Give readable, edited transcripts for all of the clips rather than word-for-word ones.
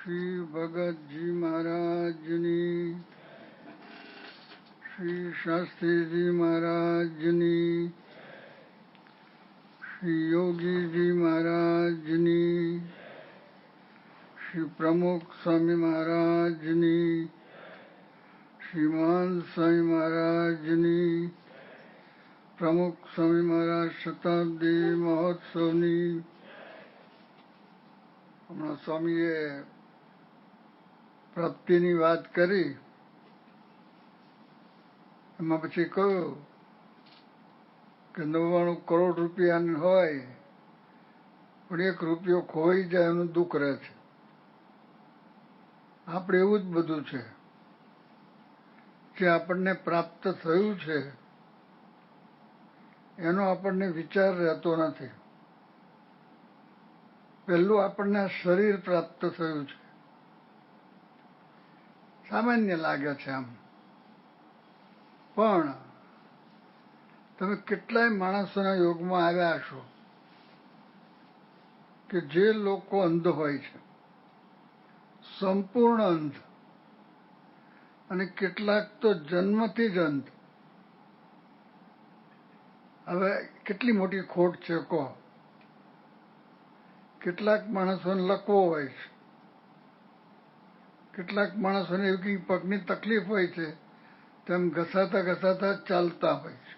श्री भगत जी महाराजनी, श्री शास्त्री जी महाराजनी, श्री योगी जी महाराजनी, श्री प्रमुख स्वामी महाराजनी, श्री महान स्वामी महाराजनी, प्रमुख स्वामी महाराज शताब्दी महोत्सवनी. હમણાં સ્વામીએ પ્રાપ્તિની વાત કરી, એમાં પછી કહ્યું કે 99 કરોડ રૂપિયા હોય પણ 1 રૂપિયો ખોઈ જાય એનું દુઃખ રહે છે. આપણે એવું જ બધું છે, જે આપણને પ્રાપ્ત થયું છે એનો આપણને વિચાર રહેતો નથી. પહેલું આપણને આ શરીર પ્રાપ્ત થયું છે, સામાન્ય લાગે છે આમ, પણ તમે કેટલાય માણસોના યોગમાં આવ્યા છો કે જે લોકો અંધ હોય છે, સંપૂર્ણ અંધ, અને કેટલાક તો જન્મથી જ અંધ. હવે કેટલી મોટી ખોટ છે કહો. કેટલાક માણસોને લકવો હોય છે, કેટલાક માણસોને એવી પગની તકલીફ હોય છે તેમ ઘસાતા ઘસાતા ચાલતા હોય છે.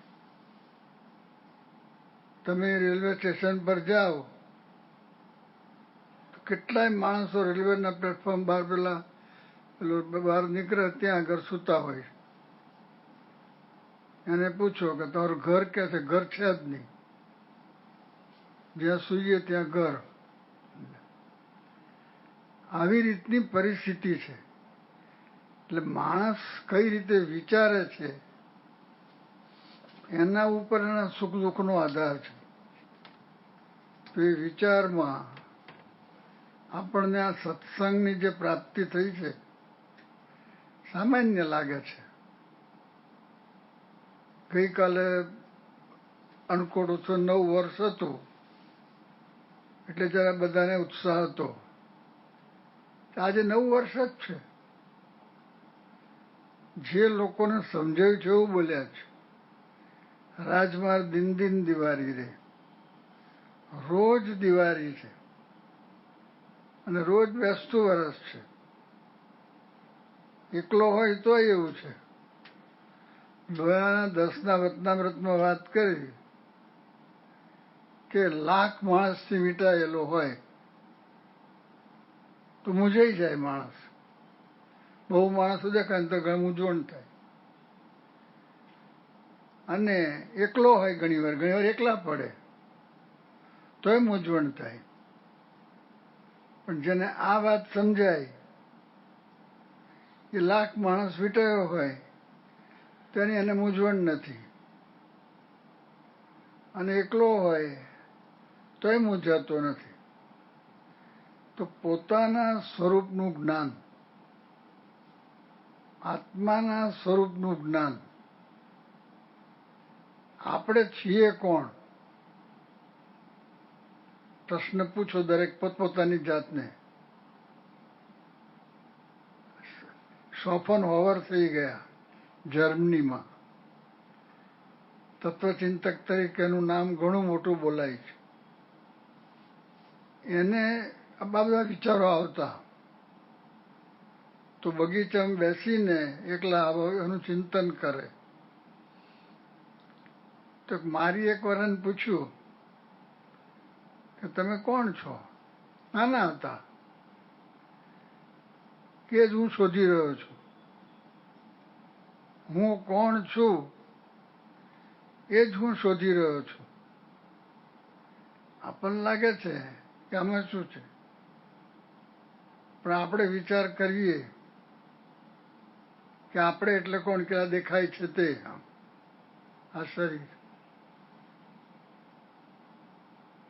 તમે રેલવે સ્ટેશન પર જાઓ તો કેટલાય માણસો રેલવેના પ્લેટફોર્મ બહાર બહાર નીકળે ત્યાં આગળ સૂતા હોય છે. એને પૂછો કે તમારું ઘર ક્યાં છે? ઘર છે જ નહીં, જ્યાં સૂઈએ ત્યાં ઘર. આવી રીતની પરિસ્થિતિ છે. એટલે માણસ કઈ રીતે વિચારે છે એના ઉપર એના સુખ દુઃખનો આધાર છે. તો એ વિચારમાં આપણને આ સત્સંગની જે પ્રાપ્તિ થઈ છે સામાન્ય લાગે છે. ગઈકાલે અણકોટ ઓછો 9 વર્ષ હતું એટલે જરા બધાને ઉત્સાહ હતો. આજે 9 વર્ષ જ છે. જે લોકોને સમજાયું છે એવું બોલ્યા છે. રાજમાર દિન દિન દિવાળી રે, રોજ દિવાળી છે અને રોજ બેસતું વરસ છે. એકલો હોય તો એવું છે. લોયાના 10ના વતનામૃતમાં વાત કરી કે 1,00,000 માણસથી વીંટાયેલો હોય તો મૂંઝાઈ જાય માણસ. બહુ માણસો દેખાય ને તો ઘણું મૂંઝવણ થાય. અને એકલો હોય ઘણી વાર એકલા પડે તોય મૂંઝવણ થાય. પણ જેને આ વાત સમજાય કે 1,00,000 માણસ વીંટાયો હોય તેની એને મૂંઝવણ નથી, અને એકલો હોય તોય મૂંઝાતો નથી. તો પોતાના સ્વરૂપનું જ્ઞાન, આત્માના સ્વરૂપનું જ્ઞાન, આપણે છીએ કોણ? પ્રશ્ન પૂછો દરેક પોતપોતાની જાતને. શોપનહોવર થઈ ગયા જર્મનીમાં, તત્વચિંતક તરીકેનું નામ ઘણું મોટું બોલાય છે. એને આ બધા વિચારો આવતા તો બગીચામાં બેસીને એકલા એનું ચિંતન કરે. તો મારી એક વાર એને પૂછ્યું કે તમે કોણ છો? નાના હતા કે જ હું શોધી રહ્યો છું. હું કોણ છું એ જ હું શોધી રહ્યો છું. આપણને લાગે છે કે આમાં શું છે, પણ આપણે વિચાર કરીએ કે આપણે એટલે કોણ? કે આ દેખાય છે તે, આ શરીર.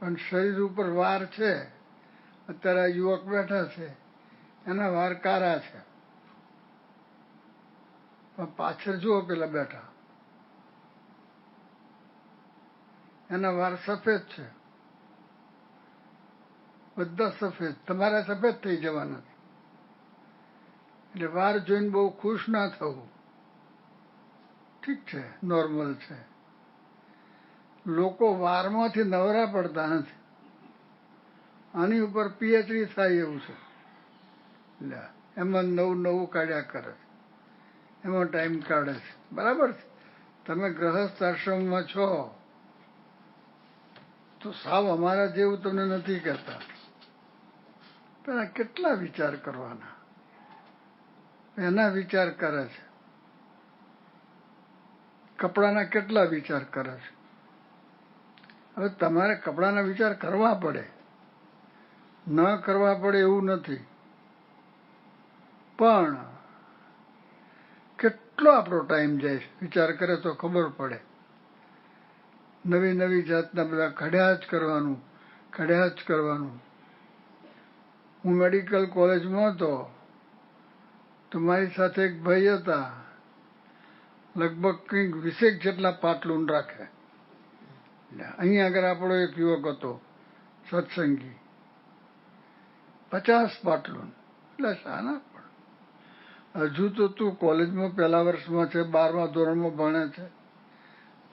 પણ શરીર ઉપર વાર છે. અત્યારે આ યુવક બેઠા છે એના વાર કારા છે, પણ પાછળ જુઓ પેલા બેઠા એના વાર સફેદ છે. બધા સફેદ. તમારા સફેદ થઈ જવાના. એટલે વાર જોઈને બહુ ખુશ ના થવું. ઠીક છે, નોર્મલ છે. લોકો વારમાંથી નવરા પડતા નથી. આની ઉપર પીએચડી થાય એવું છે. એમાં નવું નવું કાઢ્યા કરે છે, એમાં ટાઈમ કાઢે છે. બરાબર છે. તમે ગ્રહસ્થ આશ્રમમાં છો તો સાવ અમારા જેવું તમને નથી કહેતા. પેલા કેટલા વિચાર કરવાના, એના વિચાર કરે છે. કપડાના કેટલા વિચાર કરે છે. હવે તમારે કપડાના વિચાર કરવા પડે, ન કરવા પડે એવું નથી, પણ કેટલો આપણો ટાઈમ જાય છે વિચાર કરે તો ખબર પડે. નવી નવી જાતના બધા ઘડ્યા જ કરવાનું, ઘડ્યા જ કરવાનું. હું મેડિકલ કોલેજમાં હતો તો મારી સાથે એક ભાઈ હતા, લગભગ કંઈક 20 જેટલા પાટલુન રાખે. અહીંયા આગળ આપણો એક યુવક હતો સત્સંગી, 50 પાટલુન. એટલે શાના પણ હજુ તો તું કોલેજમાં પહેલા વર્ષમાં છે, 12મા ધોરણમાં ભણે છે,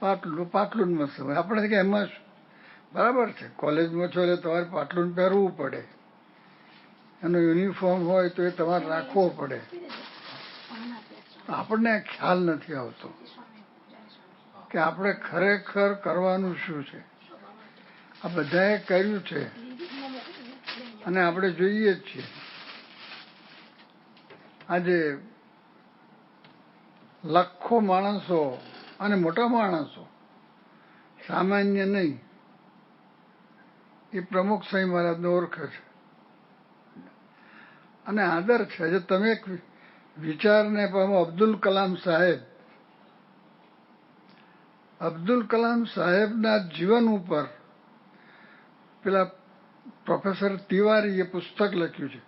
પાટલુનમાં સમય આપણે કે એમાં શું. બરાબર છે, કોલેજમાં છો એટલે તમારે પાટલુન પહેરવું પડે, એનો યુનિફોર્મ હોય તો એ તમારે રાખવો પડે. આપણને ખ્યાલ નથી આવતો કે આપણે ખરેખર કરવાનું શું છે. આ બધાએ કર્યું છે અને આપણે જોઈએ જ છીએ. આજે લાખો માણસો અને મોટા માણસો, સામાન્ય નહીં, એ પ્રમુખ સ્વામી મહારાજને ઓળખે છે અને આદર છે. જે તમે એક વિચારને પામો, અબ્દુલ કલામ સાહેબના જીવન ઉપર પેલા પ્રોફેસર તિવારીએ પુસ્તક લખ્યું છે.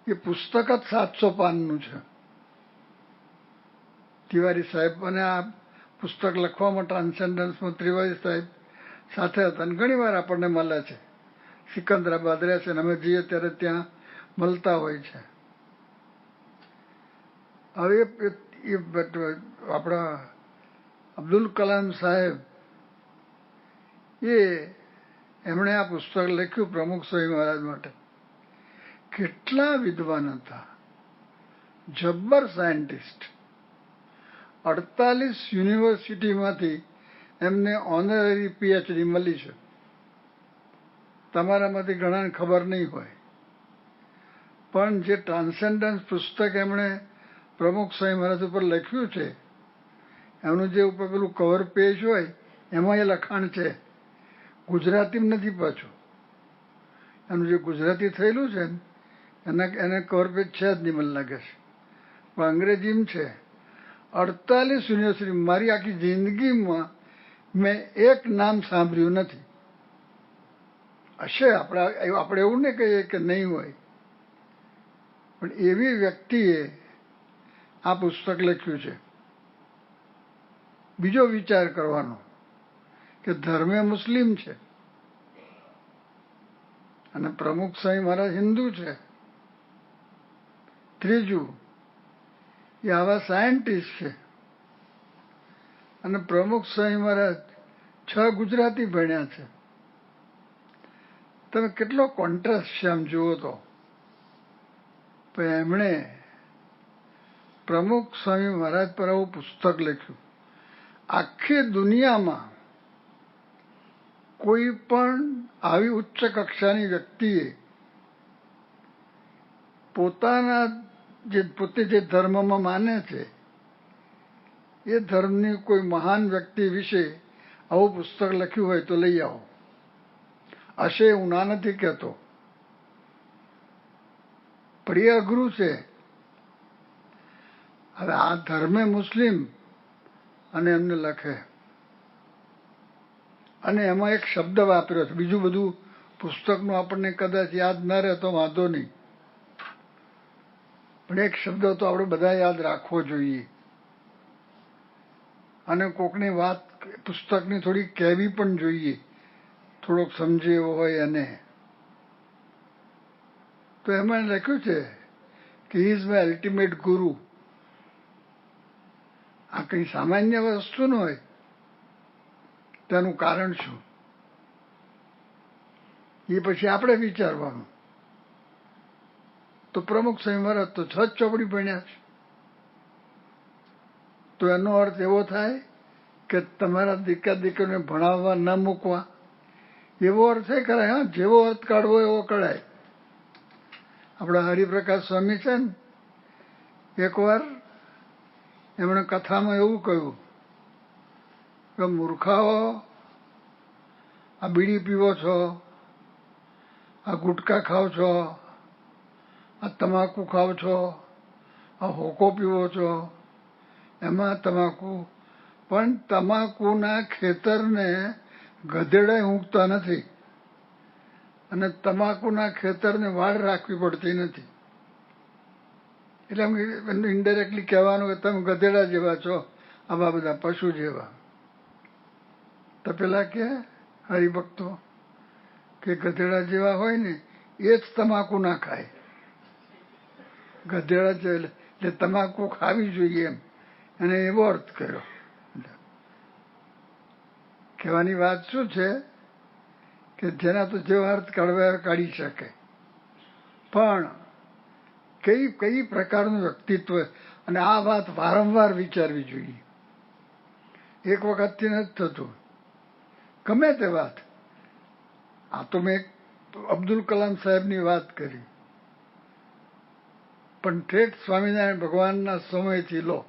એ પુસ્તક જ 700 પાનનું છે. તિવારી સાહેબ અને આ પુસ્તક લખવામાં ટ્રાન્સેન્ડન્સમાં તિવારી સાહેબ સાથે હતા અને ઘણી વાર આપણને મળે છે. સિકંદરાબાદ રહે છે અને અમે જઈએ ત્યારે ત્યાં મળતા હોય છે. હવે આપણા અબ્દુલ કલામ સાહેબ એમણે આ પુસ્તક લખ્યું પ્રમુખ સ્વામી મહારાજ માટે. કેટલા વિદ્વાન હતા, જબ્બર સાયન્ટિસ્ટ. 48 યુનિવર્સિટીમાંથી એમને ઓનરરી પીએચડી મળી છે. તમારામાંથી ઘણાને ખબર નહીં હોય, પણ જે ટ્રાન્સેન્ડન્સ પુસ્તક એમણે પ્રમુખ સ્વામી મહારાજ ઉપર લખ્યું છે, એમનું જે ઉપર પેલું કવર પેજ હોય એમાં એ લખાણ છે. ગુજરાતીમાં નથી પાછું, એનું જે ગુજરાતી થયેલું છે એને કવર પેજ છે જ નહીં મને લાગે છે, પણ અંગ્રેજીમાં છે. 48 યુનિવર્સિટી, મારી આખી જિંદગીમાં મેં એક નામ સાંભળ્યું નથી. હશે, આપણે એવું નહીં કહીએ કે નહીં હોય, પણ એવી વ્યક્તિએ આ પુસ્તક લખ્યું છે. બીજો વિચાર કરવાનો કે ધર્મે મુસ્લિમ છે અને પ્રમુખ સ્વામી મહારાજ હિન્દુ છે. ત્રીજું, એ આવા સાયન્ટિસ્ટ છે અને પ્રમુખ સ્વામી મહારાજ 6 ગુજરાતી ભણ્યા છે. તમે કેટલો કોન્ટ્રાસ્ટ છે આમ જુઓ તો. પણ એમણે પ્રમુખ સ્વામી મહારાજ પર આવું પુસ્તક લખ્યું. આખી દુનિયામાં કોઈ પણ આવી ઉચ્ચ કક્ષાની વ્યક્તિએ પોતે જે ધર્મમાં માને છે એ ધર્મની કોઈ મહાન વ્યક્તિ વિશે આવું પુસ્તક લખ્યું હોય તો લઈ આવો. હશે, હું ના નથી કહેતો, પણ એ અઘરું છે. હવે આ ધર્મે મુસ્લિમ અને એમને લખે અને એમાં એક શબ્દ વાપર્યો છે. બીજું બધું પુસ્તકનું આપણને કદાચ યાદ ન રહે તો વાંધો નહીં, પણ એક શબ્દ તો આપણે બધા યાદ રાખવો જોઈએ અને કોકની વાત પુસ્તકની થોડી કહેવી પણ જોઈએ, થોડોક સમજે એવો હોય એને. તો એમાં લખ્યું છે કે હી ઇઝ માય અલ્ટિમેટ ગુરુ. આ કંઈ સામાન્ય વસ્તુ ન હોય, તેનું કારણ શું એ પછી આપણે વિચારવાનું. તો પ્રમુખ સ્વામી મહારાજ તો 6 ચોપડી ભણ્યા છે. તો એનો અર્થ એવો થાય કે તમારા દીકરીને ભણાવવા ન મૂકવા, એવો અર્થ એ કરાય. હા, જેવો અર્થ કાઢવો એવો કઢાય. આપણા હરિપ્રકાશ સ્વામી છે ને, એકવાર એમણે કથામાં એવું કહ્યું કે મૂર્ખાઓ, આ બીડી પીવો છો, આ ગુટકા ખાઓ છો, આ તમાકુ ખાઓ છો, આ હોકો પીવો છો, એમાં તમાકુ, પણ તમાકુના ખેતરને ગધેડાય ઊંઘતા નથી અને તમાકુના ખેતરને વાડ રાખવી પડતી નથી. એટલે એમ ઇનડાયરેક્ટલી કહેવાનું કે તમે ગધેડા જેવા છો, આવા બધા પશુ જેવા. તો પેલા કે હરિભક્તો કે ગધેડા જેવા હોય ને એ જ તમાકુ ના ખાય. ગધેડા એટલે તમાકુ ખાવી જોઈએ એમ, અને એવો અર્થ કર્યો. કહેવાની વાત શું છે કે જેના તો જેવો અર્થ કાઢવા કાઢી શકે, પણ કઈ પ્રકારનું વ્યક્તિત્વ. અને આ વાત વારંવાર વિચારવી જોઈએ. એક વખતથી નથી થતું, ગમે તે વાત. આ તો મેં અબ્દુલ કલામ સાહેબની વાત કરી, પણ ઠેઠ સ્વામિનારાયણ ભગવાનના સમયથી લો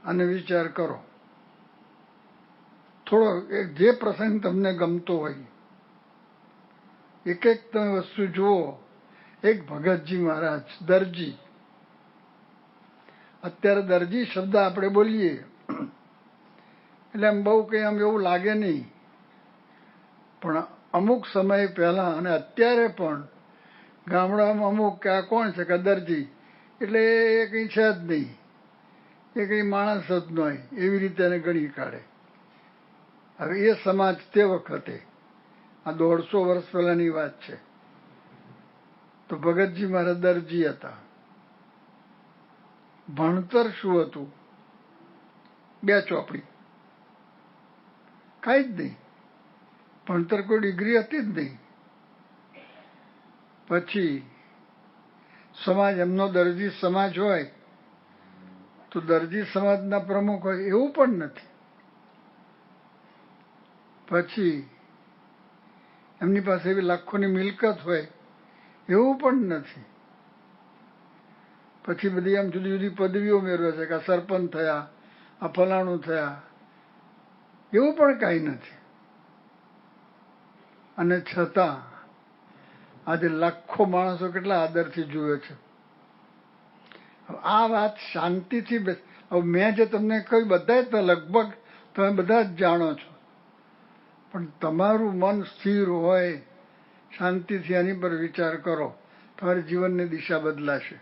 અને વિચાર કરો. થોડો જે પ્રસંગ તમને ગમતો હોય, એક તમે વસ્તુ જુઓ. એક ભગતજી મહારાજ દરજી. અત્યારે દરજી શબ્દ આપણે બોલીએ એટલે આમ બહુ કંઈ આમ એવું લાગે નહીં, પણ અમુક સમય પહેલાં અને અત્યારે પણ ગામડામાં અમુક કે આ કોણ છે કે દરજી, એટલે એ કંઈ છે જ નહીં, એ કંઈ માણસ જ ન હોય એવી રીતે એને ગણી કાઢે. હવે એ સમાજ તે વખતે, આ 150 વર્ષ પહેલાની વાત છે, તો ભગતજી મારા દરજી હતા. ભણતર શું હતું? 2 ચોપડી, કાંઈ જ નહીં. ભણતર કોઈ ડિગ્રી હતી જ નહીં. પછી સમાજ એમનો દરજી સમાજ હોય તો દરજી સમાજના પ્રમુખ હોય એવું પણ નથી. પછી એમની પાસે એવી લાખોની મિલકત હોય એવું પણ નથી. પછી બધી આમ જુદી જુદી પદવીઓ મેળવે છે કે આ સરપંચ થયા, આ ફલાણું થયા, એવું પણ કાંઈ નથી. અને છતાં આજે લાખો માણસો કેટલા આદરથી જુએ છે. આ વાત શાંતિથી, હવે મેં જે તમને કહ્યું બધા જ લગભગ તમે બધા જ જાણો છો, પણ તમારું મન સ્થિર હોય, શાંતિથી આની પર વિચાર કરો, તમારી જીવનની દિશા બદલાશે.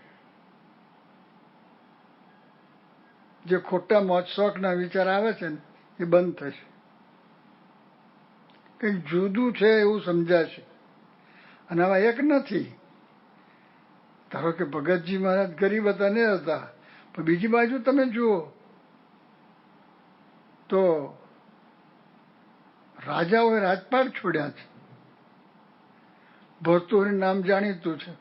જે ખોટા મોજ શોખના વિચાર આવે છે ને એ બંધ થશે. કંઈક જુદું છે એવું સમજાશે. અને આવા એક નથી. ધારો કે ભગતજી મહારાજ ગરીબ હતા ને હતા, પણ બીજી બાજુ તમે જુઓ તો રાજાઓએ રાજપાટ છોડ્યા છે. ભર્તૃહરિનું નામ જાણીતું છે,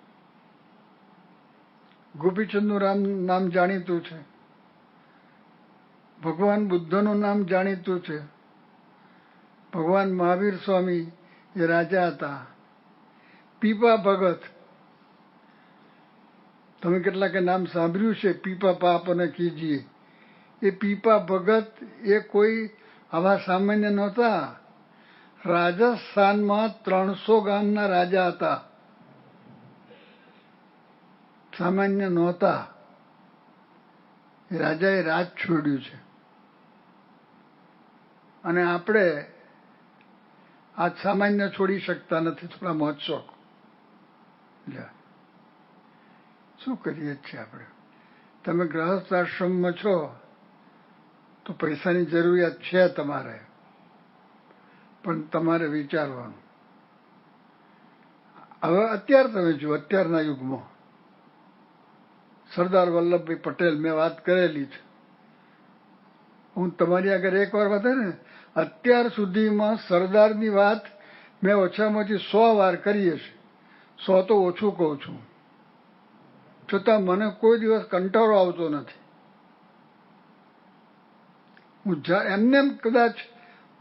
ગોપીચંદનું નામ જાણીતું છે, ભગવાન બુદ્ધનું નામ જાણીતું છે, ભગવાન મહાવીર સ્વામી એ રાજા હતા. પીપા ભગત, તમે કેટલાકે નામ સાંભળ્યું છે, પીપા પાપ અને કીજીએ. એ પીપા ભગત એ કોઈ આવા સામાન્ય નહોતા. રાજસ્થાનમાં 300 ગામના રાજા હતા, સામાન્ય નહોતા. એ રાજાએ રાજ છોડ્યું છે. અને આપણે આ સામાન્ય છોડી શકતા નથી, થોડા મોજ શોખ. શું કરીએ છીએ આપણે? તમે ગૃહસ્થ આશ્રમમાં છો તો પૈસાની જરૂરિયાત છે તમારે, પણ તમારે વિચારવાનું હવે અત્યારે તમે જુઓ, અત્યારના યુગમાં સરદાર વલ્લભભાઈ પટેલ, મેં વાત કરેલી છે, હું તમારી આગળ એક વાર વાત ને, અત્યાર સુધીમાં સરદારની વાત મેં ઓછામાં ઓછી 100 વાર કરી હશે. 100 તો ઓછું કહું છું, છતાં મને કોઈ દિવસ કંટાળો આવતો નથી. હું એમને એમ કદાચ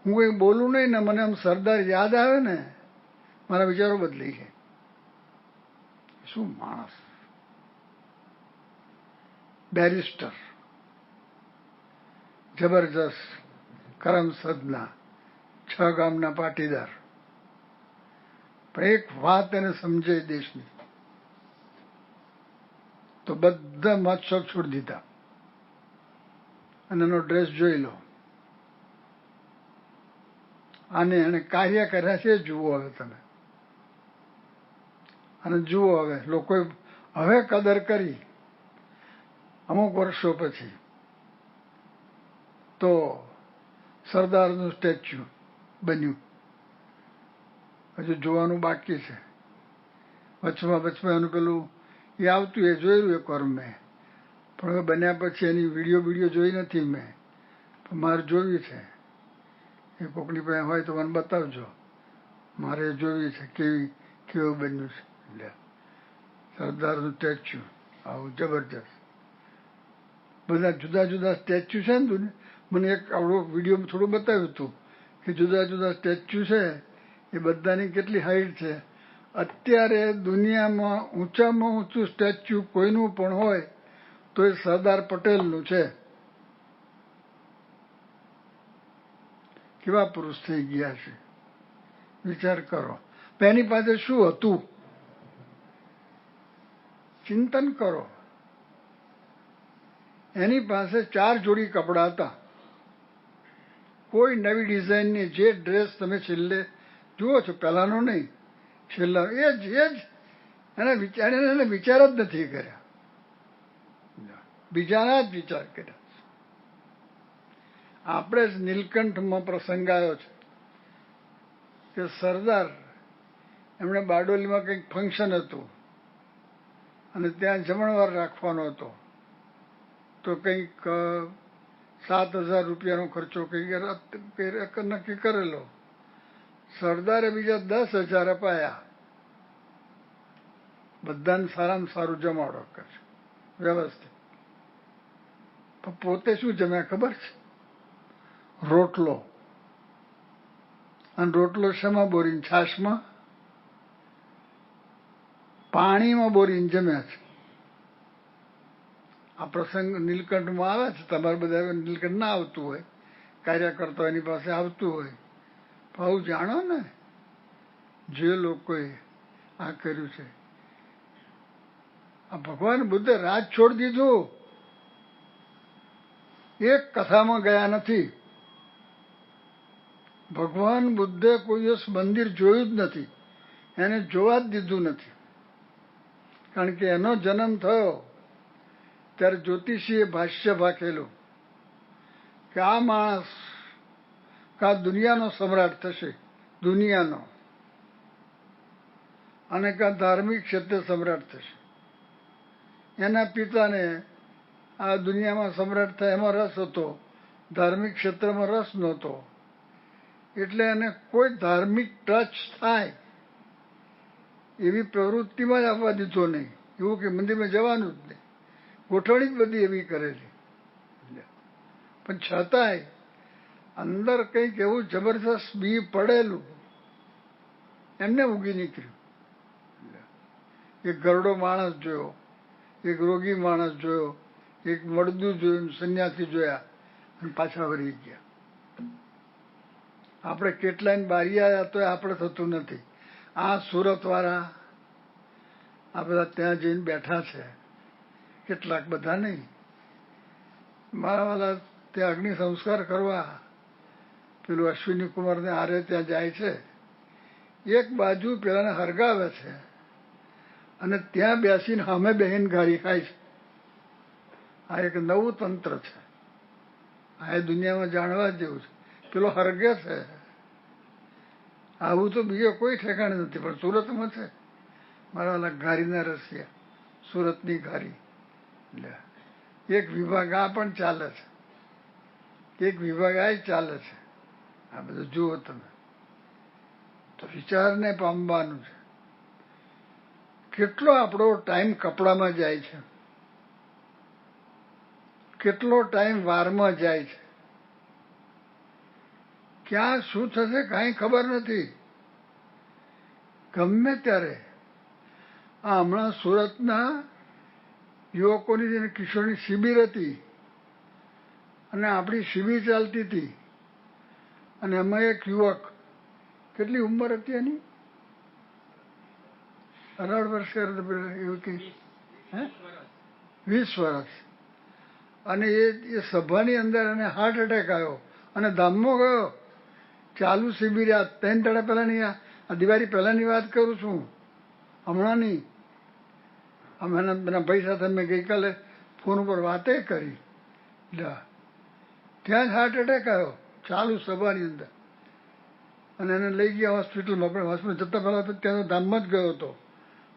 હું કંઈ બોલું નહીં ને, મને આમ સરદાર યાદ આવે ને, મારા વિચારો બદલાઈ જાય. શું માણસ! બેરિસ્ટર, જબરજસ્ત, કરમસદના, 6 ગામના પાટીદાર, પણ એક વાત એને સમજે દેશની, તો બધા મહોત્સવ છોડી દીધા. અને એનો ડ્રેસ જોઈ લો, આને એને કાર્ય કર્યા છે જુઓ હવે તમે. અને જુઓ હવે લોકોએ હવે કદર કરી અમુક વર્ષો પછી, તો સરદારનું સ્ટેચ્યુ બન્યું. હજુ જોવાનું બાકી છે. વચમાં એનું પેલું એ આવતું, એ જોયેલું એક વાર મેં, પણ હવે બન્યા પછી એની વિડીયો જોઈ નથી મેં, પણ મારે જોવી છે. એ કોકની પાસે હોય તો મને બતાવજો, મારે જોવી છે કેવું બન્યું છે. એટલે સરદારનું સ્ટેચ્યુ આવું જબરજસ્ત, બધા જુદા જુદા સ્ટેચ્યુ છે ને. મને એક આવડો વિડીયો થોડું બતાવ્યું હતું કે જુદા જુદા સ્ટેચ્યુ છે, એ બધાની કેટલી હાઈટ છે. અત્યારે દુનિયામાં ઊંચામાં ઊંચું સ્ટેચ્યુ કોઈનું પણ હોય તો એ સરદાર પટેલનું છે. કેવા પુરુષ થઈ ગયા છે, વિચાર કરો. એની પાસે શું હતું, ચિંતન કરો. એની પાસે 4 જોડી કપડાં હતા, કોઈ નવી ડિઝાઇનની. જે ડ્રેસ તમે છેલ્લે જુઓ છો, પહેલાનો નહીં, છેલ્લા એ જ એને વિચાર જ નથી કર્યા, બીજાના જ વિચાર કર્યા. આપણે જ નીલકંઠમાં પ્રસંગ આવ્યો છે કે સરદાર એમણે બારડોલીમાં કંઈક ફંક્શન હતું અને ત્યાં જમણવાર રાખવાનો હતો, તો કંઈક 7,000 રૂપિયાનો ખર્ચો કંઈક નક્કી કરેલો. સરદારે બીજા 10,000 અપાયા, બધાને સારામાં સારું જમાડો કરશે વ્યવસ્થિત. પણ પોતે શું જમ્યા ખબર છે? રોટલો. અને રોટલો શેમાં બોરીને? છાશમાં, પાણીમાં બોરીને જમ્યા છે. આ પ્રસંગ નીલકંઠમાં આવે છે. તમારે બધા નીલકંઠ ના આવતું હોય, કાર્યકર્તા એની પાસે આવતું હોય, પણ આવું જાણો ને, જે લોકોએ આ કર્યું છે. આ ભગવાન બુદ્ધે રાજ છોડી દીધું, એક કથામાં ગયા નથી. ભગવાન બુદ્ધે કોઈ દિવસ મંદિર જોયું જ નથી, એને જોવા જ દીધું નથી. કારણ કે એનો જન્મ થયો ત્યારે જ્યોતિષીએ ભાષ્ય ભાખેલું કે આ માણસ કા દુનિયાનો સમ્રાટ થશે, દુનિયાનો, અને કા ધાર્મિક ક્ષેત્રે સમ્રાટ થશે. એના પિતાને આ દુનિયામાં સમ્રાટ થાય એમાં રસ હતો, ધાર્મિક ક્ષેત્રમાં રસ નહોતો. એટલે એને કોઈ ધાર્મિક ટચ થાય એવી પ્રવૃત્તિમાં જ આવવા દીધો નહીં. એવું કે મંદિરમાં જવાનું જ નહીં, ગોઠવણી જ બધી એવી કરેલી. પણ છતાંય અંદર કંઈક એવું જબરદસ્ત બી પડેલું એમને ઉગી નીકળ્યું. એક ગરડો માણસ જોયો, એક રોગી માણસ જોયો, એક મળદું જોયું, સંન્યાસી જોયા અને પાછા વળી ગયા. આપણે કેટલાય બારી આવ્યા તો આપણે થતું નથી. આ સુરતવાળા આ બધા ત્યાં જઈને બેઠા છે, કેટલાક, બધા નહીં. મારા વાળા ત્યાં અગ્નિ સંસ્કાર કરવા પેલું અશ્વિની કુમારને હારે ત્યાં જાય છે. એક બાજુ પેલાને હરગાવે છે અને ત્યાં બેસીને સામે બહેન ગાળી ખાય છે. આ એક નવું તંત્ર છે, આ એ દુનિયામાં જાણવા જેવું છે. પેલો હરગે છે. આવું તો બીજે કોઈ ઠેકાણે નથી, પણ સુરતમાં છે. મારા ઓલા ઘારીના રસિયા, સુરતની ઘારી. એટલે એક વિભાગ આ પણ ચાલે છે, એક વિભાગ આ ચાલે છે. આ બધું જુઓ તમે તો વિચારને પામવાનું છે. કેટલો આપણો ટાઈમ કપડામાં જાય છે, કેટલો ટાઈમ વારમાં જાય છે, ક્યાં શું થશે કાંઈ ખબર નથી. ગમે ત્યારે આ હમણાં સુરતના યુવકોની જેને કિશોરની શિબિર હતી અને આપણી શિબિર ચાલતી હતી અને એમાં એક યુવક, કેટલી ઉંમર હતી એની, 18 વર્ષ એવું કે 20 વર્ષ, અને એ સભાની અંદર એને હાર્ટ એટેક આવ્યો અને ધામમાં ગયો. ચાલુ શિબિર 3 દાડા પહેલાની, આ દિવાળી પહેલાની વાત કરું છું, હમણાંની. અમે એના ભાઈ સાથે મેં ગઈકાલે ફોન ઉપર વાતે કરી. ત્યાં જ હાર્ટ એટેક આવ્યો ચાલુ સભાની અંદર, અને એને લઈ ગયા હોસ્પિટલમાં. આપણે હોસ્પિટલ જતા પહેલાં ત્યાં ધામમાં જ ગયો હતો.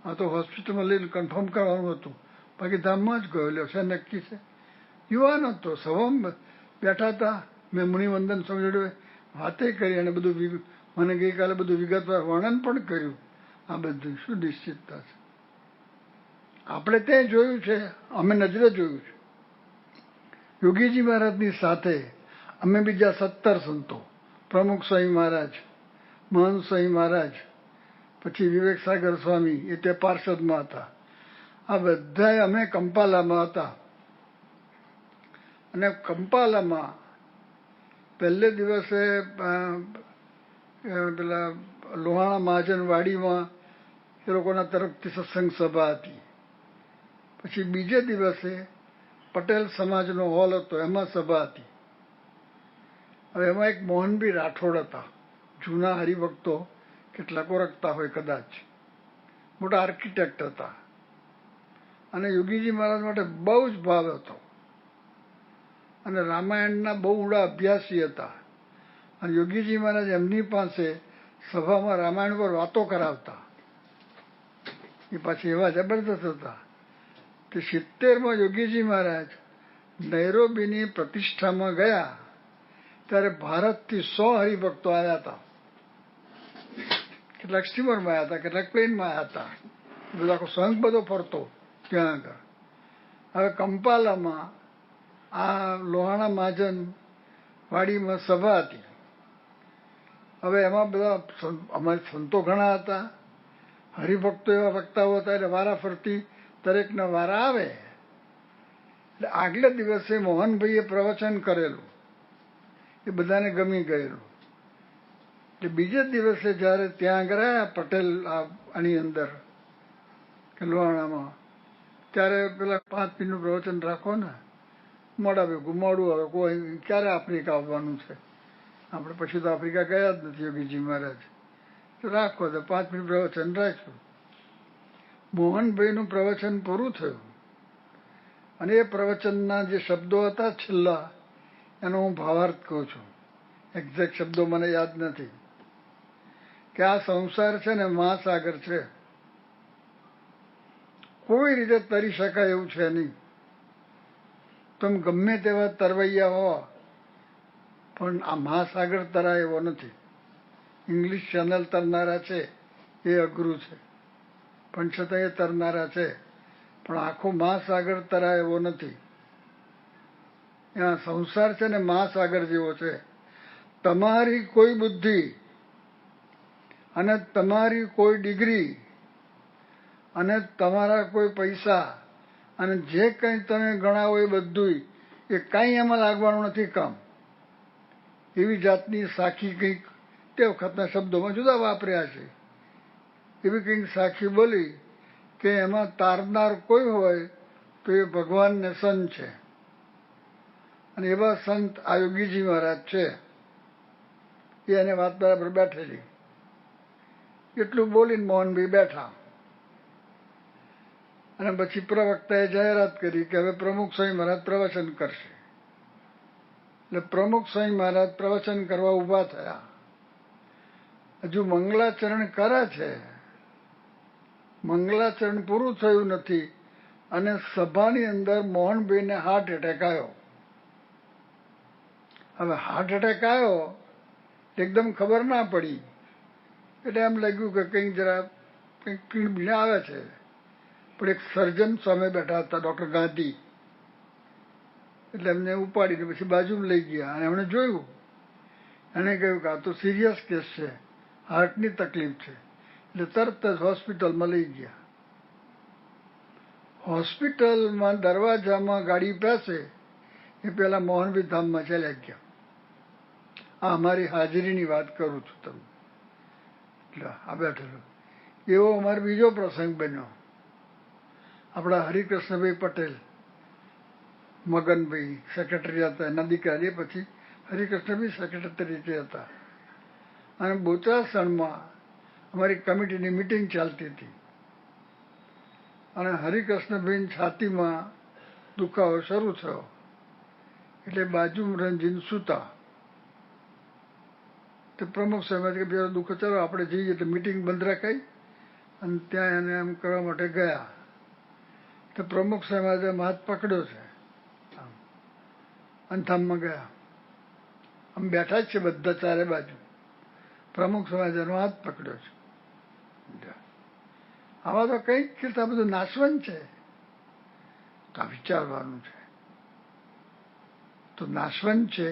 આ તો હોસ્પિટલમાં લઈને કન્ફર્મ કરવાનું હતું, બાકી ધામમાં જ ગયો. એટલે છે નક્કી છે. યુવાન હતો, સભામાં બેઠા હતા. મેં મુનિવંદન સ્વામી જોડે વાતે કરી અને બધું મને ગઈકાલે બધું વિગતવાર વર્ણન પણ કર્યું. આ બધું શું નિશ્ચિતતા છે, આપણે ત્યાં જોયું છે, અમે નજરે જોયું છે. યોગીજી મહારાજની સાથે અમે બીજા 17 સંતો, પ્રમુખ સ્વામી મહારાજ, મહંત સ્વામી મહારાજ, પછી વિવેક સાગર સ્વામી એ તે પાર્ષદમાં હતા. આ બધા અમે કંપાલામાં હતા. અને કંપાલામાં પહેલે દિવસે પેલા લોહાણા મહાજન વાડીમાં એ લોકોના તરફથી સત્સંગ સભા હતી. પછી બીજે દિવસે પટેલ સમાજનો હોલ હતો, એમાં સભા હતી. હવે એમાં એક મોહનભાઈ રાઠોડ હતા, જૂના હરિભક્તો કેટલાક ઓળખતા હોય કદાચ, મોટા આર્કિટેક્ટ હતા અને યોગીજી મહારાજ માટે બહુ જ ભાવ હતો અને રામાયણના બહુ ઊંડા અભ્યાસી હતા. અને યોગીજી મહારાજ એમની પાસે સભામાં રામાયણ પર વાતો કરાવતા. એ પાછી એવા જબરદસ્ત હતા કે 70માં યોગીજી મહારાજ નૈરોબીની પ્રતિષ્ઠામાં ગયા ત્યારે ભારતથી 100 હરિભક્તો આવ્યા હતા. કેટલાક સ્ટીમરમાં આવ્યા હતા, કેટલાક પ્લેનમાં આવ્યા હતા. બધો આખો સંઘ બધો ફરતો ત્યાં આગળ. હવે કંપાલામાં આ લોહાણા મહાજન વાડીમાં સભા હતી. હવે એમાં બધા અમારા સંતો ઘણા હતા, હરિભક્તો એવા વક્તાઓ હતા, એટલે વારા ફરતી દરેકના વારા આવે. એટલે આગલે દિવસે મોહનભાઈએ પ્રવચન કરેલું, એ બધાને ગમી ગયેલું. એટલે બીજે દિવસે જ્યારે ત્યાં આગળ આવ્યા પટેલ આની અંદર કે લોહાણામાં, ત્યારે પેલા 5 મિનિટનું પ્રવચન રાખો ને, મોડા ભેગું મોડું આવે, કોઈ ક્યારે આફ્રિકા આવવાનું છે, આપણે પછી તો આફ્રિકા ગયા જ નથી યોગીજી મહારાજ, તો રાખો તો 5 મિનિટ પ્રવચન રાખ્યું. મોહનભાઈનું પ્રવચન પૂરું થયું અને એ પ્રવચનના જે શબ્દો હતા છેલ્લા, એનો હું ભાવાર્થ કહું છું. એક્ઝેક્ટ શબ્દો મને યાદ નથી. કે આ સંસાર છે ને મહાસાગર છે, કોઈ રીતે તરી શકાય એવું છે નહીં. તમે ગમે તેવા તરવૈયા હો, પણ આ મહાસાગર તરાય એવો નથી. ઇંગ્લિશ ચેનલ તરનારા છે એ અઘરું છે, પણ છતાં એ તરનારા છે, પણ આખો મહાસાગર તરાય એવો નથી. આ સંસાર છે ને મહાસાગર જેવો છે. તમારી કોઈ બુદ્ધિ અને તમારી કોઈ ડિગ્રી અને તમારા કોઈ પૈસા અને જે કંઈ તમે ગણાવો એ બધું, એ કાંઈ એમાં લાગવાનું નથી કામ. એવી જાતની સાખી કંઈક તે વખતના શબ્દોમાં જુદા વાપર્યા છે. એવી કંઈક સાખી બોલી કે એમાં તારનાર કોઈ હોય તો એ ભગવાનને સંત છે, અને એવા સંત આ યોગીજી મહારાજ છે. એ એને વાત બરાબર બેઠેલી. એટલું બોલીને મોહનભાઈ બેઠા અને પછી પ્રવક્તાએ જાહેરાત કરી કે હવે પ્રમુખ સ્વામી મહારાજ પ્રવચન કરશે. એટલે પ્રમુખ સ્વામી મહારાજ પ્રવચન કરવા ઊભા થયા. હજુ મંગલાચરણ કરે છે મંગલાચરણ પૂરું થયું નથી અને સભાની અંદર મોહનભાઈને હાર્ટ એટેક આવ્યો. હવે હાર્ટ એટેક આવ્યો એકદમ ખબર ના પડી, એટલે એમ લાગ્યું કે કંઈક જરા કંઈક પીણ આવે છે. પણ એક સર્જન સામે બેઠા હતા, ડૉક્ટર ગાંધી, એટલે એમને ઉપાડીને પછી બાજુમાં લઈ ગયા અને એમણે જોયું. એણે કહ્યું કે આ તો સિરિયસ કેસ છે, હાર્ટની તકલીફ છે. એટલે તરત જ હોસ્પિટલમાં લઈ ગયા. હોસ્પિટલમાં દરવાજામાં ગાડી બેસે એ પહેલાં મોહનભાઈ ધામમાં ચાલ્યા ગયા. આ અમારી હાજરીની વાત કરું છું તમને. એટલે આ બેઠેલો એવો અમારો બીજો પ્રસંગ બન્યો. આપણા હરિકૃષ્ણભાઈ પટેલ, મગનભાઈ સેક્રેટરી હતા, એના દીકરા. એ પછી હરિકૃષ્ણભાઈ સેક્રેટરી તરીકે હતા. અને બોચાસણમાં અમારી કમિટીની મિટિંગ ચાલતી હતી અને હરિકૃષ્ણભાઈની છાતીમાં દુખાવો શરૂ થયો. એટલે બાજુમાં રંજીન સૂતા. તે પ્રમુખ સાહેબ કે બે દુઃખ, ચાલો આપણે જઈએ. તો મિટિંગ બંધ રખાઈ અને ત્યાં એને એમ કરવા માટે ગયા. તો પ્રમુખ સાહેબ હાથ પકડ્યો છે અને ધામમાં ગયા. આમ બેઠા જ છે બધા ચારે બાજુ. પ્રમુખ સમાજનો હાથ પકડ્યો છે. આવા તો કંઈક આ બધું નાશવંત છે. તો આ વિચારવાનું છે. તો નાશવંત છે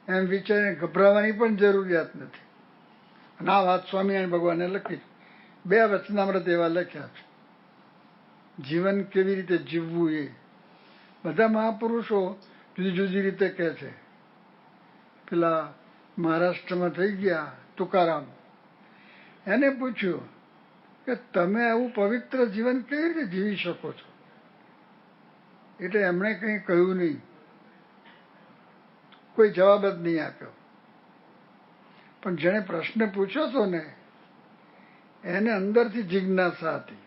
એમ વિચારીને ગભરાવાની પણ જરૂરિયાત નથી. અને આ વાત સ્વામિનારાયણ ભગવાને લખી. 2 વચનામૃત એવા લખ્યા છે. જીવન કેવી રીતે જીવવું એ બધા મહાપુરુષો જુદી જુદી રીતે કહે છે. પેલા મહારાષ્ટ્રમાં થઈ ગયા તુકારામ, એને પૂછ્યું કે તમે આવું પવિત્ર જીવન કેવી રીતે જીવી શકો છો? એટલે એમણે કંઈ કહ્યું નહીં, કોઈ જવાબ જ નહીં આપ્યો. પણ જેણે પ્રશ્ન પૂછ્યો હતો ને એને અંદરથી જિજ્ઞાસા હતી,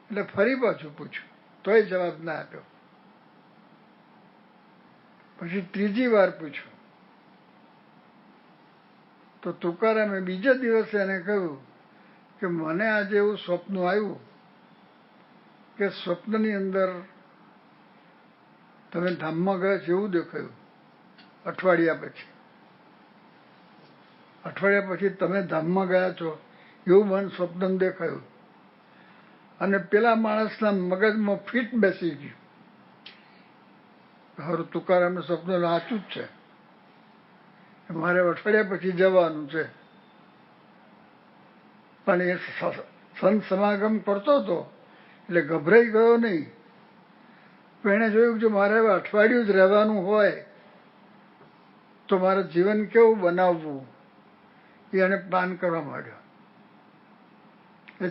એટલે ફરી પાછું પૂછ્યું, તોય જવાબ ના આપ્યો. પછી 3જી વાર પૂછ્યું તો તુકારામે બીજા દિવસે એને કહ્યું કે મને આજે એવું સ્વપ્ન આવ્યું કે સ્વપ્નની અંદર તમે ધામમાં ગયા છો એવું દેખાયું. અઠવાડિયા પછી તમે ધામમાં ગયા છો એવું મને સ્વપ્ન દેખાયું. અને પેલા માણસના મગજમાં ફીટ બેસી ગયું. હારું, તુકારામનું સ્વપ્ન સાચું જ છે, મારે અઠવાડિયા પછી જવાનું છે. પણ એ સંત સમાગમ કરતો હતો એટલે ગભરાઈ ગયો નહીં. પણ એણે જોયું કે મારે હવે અઠવાડિયું જ રહેવાનું હોય તો મારે જીવન કેવું બનાવવું એ એને પ્લાન કરવા માંડ્યો.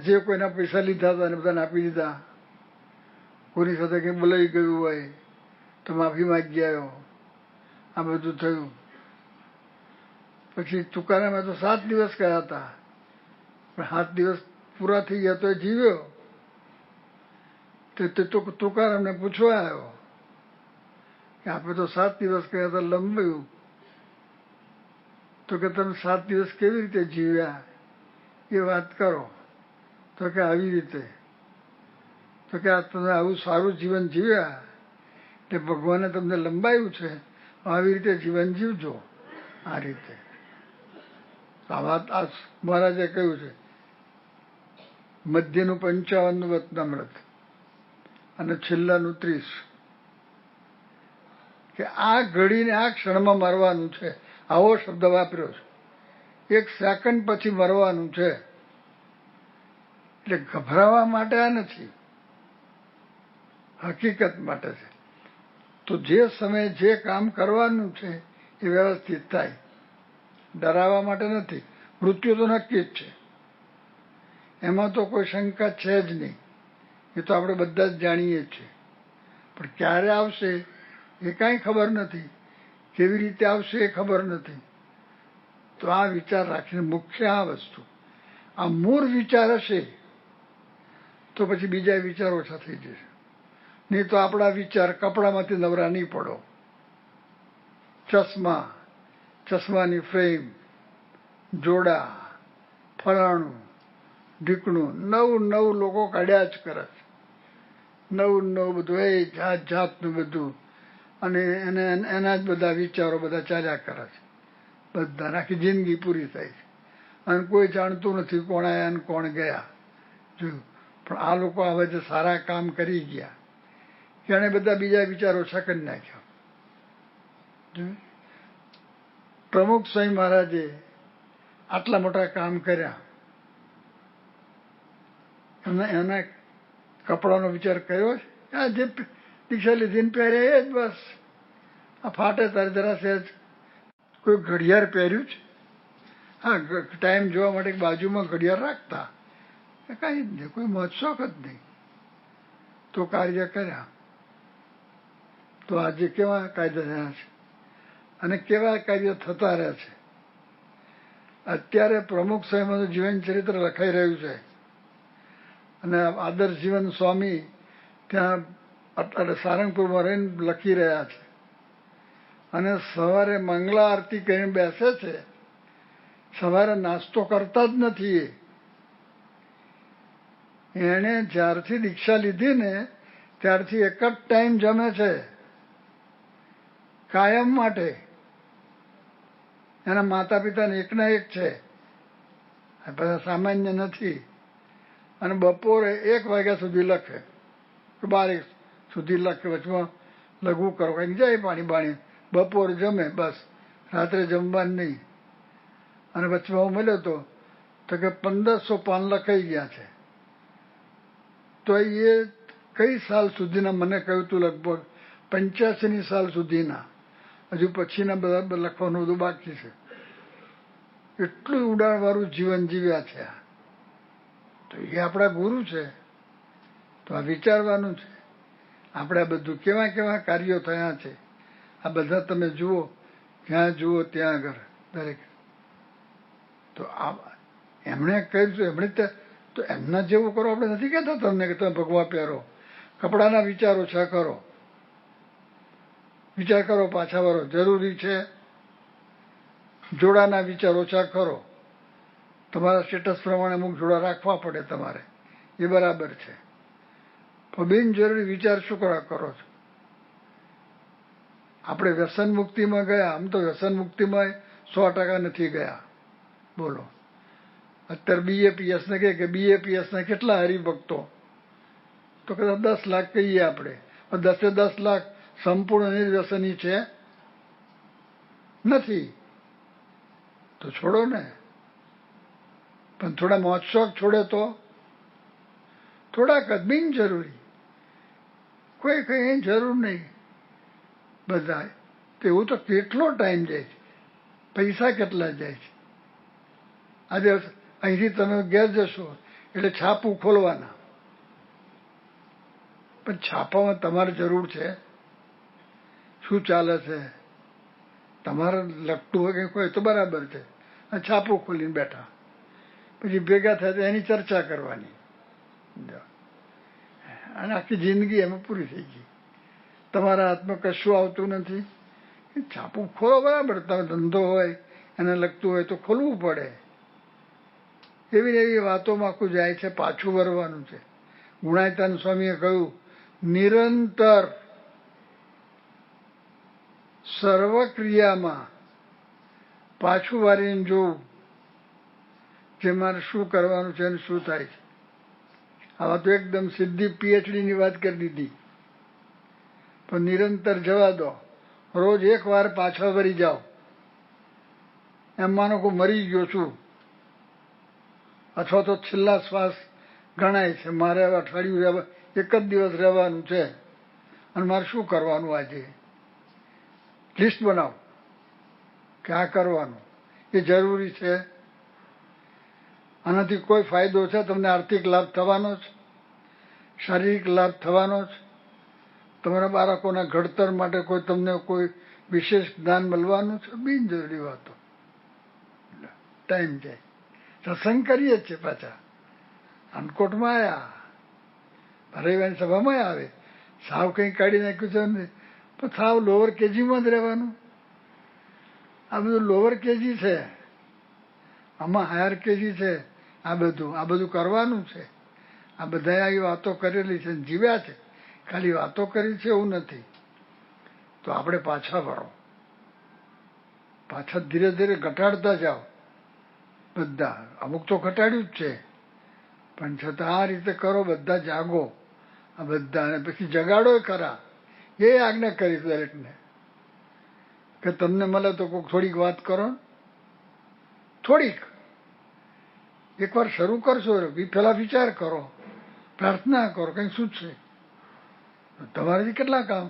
જે કોઈના પૈસા લીધા હતા એને બધાને આપી દીધા. કોઈની સાથે કંઈ બોલાઈ ગયું હોય તો માફી માગી આવ્યો. આ બધું થયું. પછી તુકારામે તો 7 દિવસ ગયા હતા, પણ 7 દિવસ પૂરા થઈ ગયા તો એ જીવ્યો. તો તુકારામને પૂછવા આવ્યો કે આપણે તો 7 દિવસ ગયા હતા, લંબાયું. તો કે તમે 7 દિવસ કેવી રીતે જીવ્યા એ વાત કરો. તો કે આવી રીતે. તો કે આ તમે આવું સારું જીવન જીવ્યા એટલે ભગવાને તમને લંબાયું છે, આવી રીતે જીવન જીવજો. આ રીતે આ વાત આ મહારાજે કહ્યું છે. મધ્યનું 55નું વચનામૃત અને છેલ્લાનું 30 કે આ ઘડીને આ ક્ષણમાં મરવાનું છે. આવો શબ્દ વાપર્યો છે. 1 સેકન્ડ પછી મરવાનું છે. એટલે ગભરાવા માટે આ નથી, હકીકત માટે છે. તો જે સમયે જે કામ કરવાનું છે એ વ્યવસ્થિત થાય. ડરાવવા માટે નથી. મૃત્યુ તો નક્કી જ છે, એમાં તો કોઈ શંકા છે જ નહીં. એ તો આપણે બધા જ જાણીએ જ છીએ. પણ ક્યારે આવશે એ કાંઈ ખબર નથી, કેવી રીતે આવશે એ ખબર નથી. તો આ વિચાર રાખીને મુખ્ય આ વસ્તુ, આ મૂળ વિચાર હશે તો પછી બીજા વિચાર ઓછા થઈ જશે. નહીં તો આપણા વિચાર કપડામાંથી નવરા નહીં પડો. ચશ્માની ફ્રેમ, જોડા, ફલાણું, ઢીકણું નવું નવું લોકો કાઢ્યા જ કરે છે, નવું નવું બધું એ જાત જાતનું બધું, અને એના જ બધા વિચારો બધા ચાલ્યા કરે છે, બધા આખી જિંદગી પૂરી થાય છે અને કોઈ જાણતું નથી કોણ આવ્યા અને કોણ ગયા. જોયું? પણ આ લોકો હવે જે સારા કામ કરી ગયા એણે બધા બીજા વિચારો છકડી નાખ્યો. પ્રમુખ સ્વામી મહારાજે આટલા મોટા કામ કર્યા, એના કપડાનો વિચાર કર્યો છે? આ જે દીક્ષા લીધીને પહેર્યા એ જ બસ. આ ફાટે તારે જરા સહેજ કોઈ ઘડિયાળ પહેર્યું છે? હા, ટાઈમ જોવા માટે બાજુમાં ઘડિયાળ રાખતા, કાંઈ જ નહીં, કોઈ મોજશોખ જ નહીં. તો કાર્ય કર્યા. તો આજે કેવા કાયદા થયા છે અને કેવા કાર્ય થતા રહે છે. અત્યારે પ્રમુખ સ્વામીનું જીવન ચરિત્ર લખાઈ રહ્યું છે અને આદર્શ જીવન સ્વામી ત્યાં અત્યારે સારંગપુરમાં રહીને લખી રહ્યા છે અને સવારે મંગલા આરતી કરીને બેસે છે. સવારે નાસ્તો કરતા જ નથી. એણે જ્યારથી દીક્ષા લીધી ને ત્યારથી એક જ ટાઈમ જમે છે, કાયમ માટે. એના માતા પિતાને એકના એક છે, બધા સામાન્ય નથી. અને બપોરે 1 વાગ્યા સુધી લખે કે 12 સુધી લખે, વચમાં લઘુ કરો કંઈક જાય પાણી બાણી, બપોરે જમે બસ, રાત્રે જમવાનું નહીં. અને વચમાં હું મળ્યો તો કે 1500 પાન લખાઈ ગયા છે. તો એ કઈ સાલ સુધીના મને કહ્યું તું, લગભગ 85ની સાલ સુધીના. હજુ પછીના બધા લખવાનું બધું બાકી છે. એટલું ઉડાણવાળું જીવન જીવ્યા છે. તો એ આપણા ગુરુ છે. તો આ વિચારવાનું છે આપણે આ બધું કેવા કેવા કાર્યો થયા છે. આ બધા તમે જુઓ, જ્યાં જુઓ ત્યાં આગળ દરેક. તો આ એમણે કહ્યું છે, એમણે તો એમના જેવું કરો. આપણે નથી કહેતા તમને કે તમે ભગવા પહેરો, કપડાના વિચારો છે કરો, વિચાર કરો પાછા વળો, જરૂરી છે. જોડાના વિચારો છે કરો, તમારા સ્ટેટસ પ્રમાણે અમુક જોડા રાખવા પડે તમારે, એ બરાબર છે. પણ બિનજરૂરી વિચાર શું કરો છો? આપણે વ્યસન મુક્તિમાં ગયા, આમ તો વ્યસન મુક્તિમાં 100% નથી ગયા. બોલો, અત્યારે BAPS ને કહે કે BAPS ના કેટલા હરિભક્તો? તો કદાચ 10 લાખ કહીએ આપણે. 10 લાખ સંપૂર્ણ નિર્વ્યસની છે નથી? તો છોડો ને. પણ થોડા મોજ શોખ છોડે તો થોડાક જ, બિનજરૂરી. કોઈ કઈ જરૂર નહીં બધા. તો એવું તો કેટલો ટાઈમ જાય છે, પૈસા કેટલા જાય છે. આજે અહીંથી તમે ઘેર જશો એટલે છાપું ખોલવાના, પણ છાપામાં તમારે જરૂર છે? શું ચાલે છે તમારે લગતું હોય કંઈક હોય તો બરાબર છે, અને છાપું ખોલીને બેઠા, પછી ભેગા થાય તો એની ચર્ચા કરવાની, અને આખી જિંદગી એમાં પૂરી થઈ ગઈ. તમારા હાથમાં કશું આવતું નથી. છાપું ખોલો બરાબર, તમે ધંધો હોય એને લગતું હોય તો ખોલવું પડે. એવી ને એવી વાતોમાં આખું જાય છે, પાછું વળવાનું છે. ગુણાયતાન સ્વામીએ કહ્યું, નિરંતર સર્વક્રિયામાં પાછું વારીને જોવું જે મારે શું કરવાનું છે અને શું થાય છે. આવા તો એકદમ સીધી PhD ની વાત કરી દીધી. પણ નિરંતર જવા દો. રોજ 1 વાર પાછા વળી જાઓ. એમ માનો કે મરી ગયો છું, અથવા તો છેલ્લા શ્વાસ ગણાય છે, મારે અઠવાડિયું રહેવા, 1 જ દિવસ રહેવાનું છે અને મારે શું કરવાનું આજે, લિસ્ટ બનાવો કે આ કરવાનું. એ જરૂરી છે. આનાથી કોઈ ફાયદો છે તમને? આર્થિક લાભ થવાનો જ, શારીરિક લાભ થવાનો જ, તમારા બાળકોના ઘડતર માટે કોઈ તમને કોઈ વિશેષ જ્ઞાન મળવાનું છે? બિનજરૂરી વાતો. ટાઈમ જાય. સત્સંગ કરીએ જ છે પાછા. અનકોટમાં આવ્યા, ભરેવાની સભામાં આવે, સાવ કંઈ કાઢી નાખ્યું છે, પણ સાવ લોઅર કેજીમાં જ રહેવાનું. આ બધું લોઅર કેજી છે, આમાં હાયર કેજી છે. આ બધું કરવાનું છે. આ બધાએ આવી વાતો કરેલી છે, જીવ્યા છે, ખાલી વાતો કરી છે એવું નથી. તો આપણે પાછા વળો, પાછા ધીરે ધીરે ઘટાડતા જાઓ. બધા અમુક તો ઘટાડ્યું જ છે, પણ છતાં આ રીતે કરો, બધા જાગો. આ બધા પછી જગાડો ખરા. એ આજ્ઞા કરી દરેકને કે તમને મળે તો કોઈક થોડીક વાત કરો, થોડીક એકવાર શરૂ કરશો, પેલા વિચાર કરો, પ્રાર્થના કરો, કંઈ સૂચશે. તમારાથી કેટલા કામ,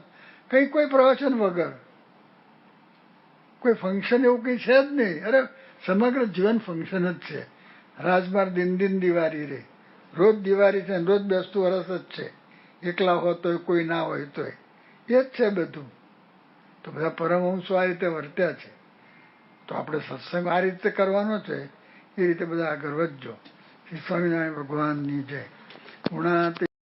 કંઈ કોઈ પ્રવચન વગર, કોઈ ફંક્શન એવું કંઈ છે જ નહીં. અરે સમગ્ર જીવન ફંક્શન જ છે. રાજમાર દિન દિન દિવાળી રે, રોજ દિવાળી છે, રોજ બેસતું વરસ જ છે. એકલા હોય તોય, કોઈ ના હોય તોય, એ જ છે બધું. તો બધા પરમહંસો આ રીતે વર્ત્યા છે. તો આપણે સત્સંગ આ રીતે કરવાનો છે. એ રીતે બધા આગળ વધજો. શ્રી સ્વામિનારાયણ ભગવાનની જય. ગુણાતી